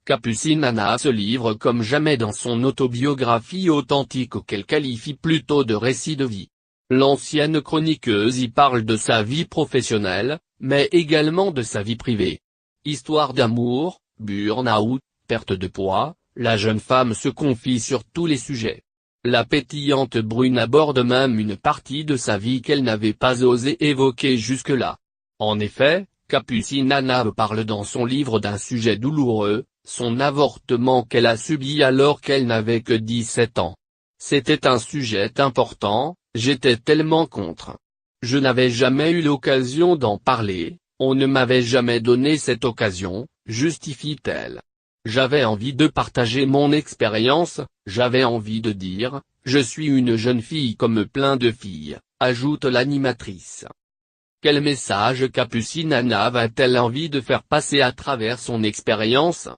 Capucine Anna se livre comme jamais dans son autobiographie authentique qu'elle qualifie plutôt de récit de vie. L'ancienne chroniqueuse y parle de sa vie professionnelle, mais également de sa vie privée. Histoire d'amour, burn-out, perte de poids, la jeune femme se confie sur tous les sujets. La pétillante brune aborde même une partie de sa vie qu'elle n'avait pas osé évoquer jusque-là. En effet, Capucine Anna parle dans son livre d'un sujet douloureux, son avortement qu'elle a subi alors qu'elle n'avait que 17 ans. C'était un sujet important, j'étais tellement contre. Je n'avais jamais eu l'occasion d'en parler, on ne m'avait jamais donné cette occasion, justifie-t-elle. J'avais envie de partager mon expérience, j'avais envie de dire, je suis une jeune fille comme plein de filles, ajoute l'animatrice. Quel message Capucine Anna a-t-elle envie de faire passer à travers son expérience?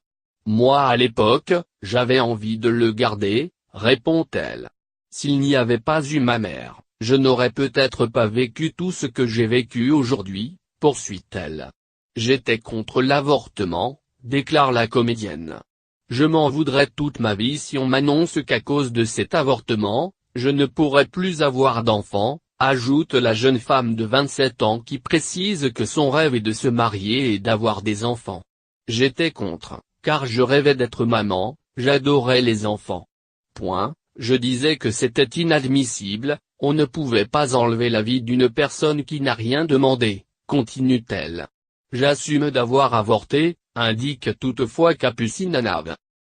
Moi à l'époque, j'avais envie de le garder, répond-elle. S'il n'y avait pas eu ma mère, je n'aurais peut-être pas vécu tout ce que j'ai vécu aujourd'hui, poursuit-elle. J'étais contre l'avortement, déclare la comédienne. Je m'en voudrais toute ma vie si on m'annonce qu'à cause de cet avortement, je ne pourrais plus avoir d'enfants, ajoute la jeune femme de 27 ans qui précise que son rêve est de se marier et d'avoir des enfants. J'étais contre, car je rêvais d'être maman, j'adorais les enfants. Je disais que c'était inadmissible, on ne pouvait pas enlever la vie d'une personne qui n'a rien demandé, continue-t-elle. J'assume d'avoir avorté, indique toutefois Capucine Anna.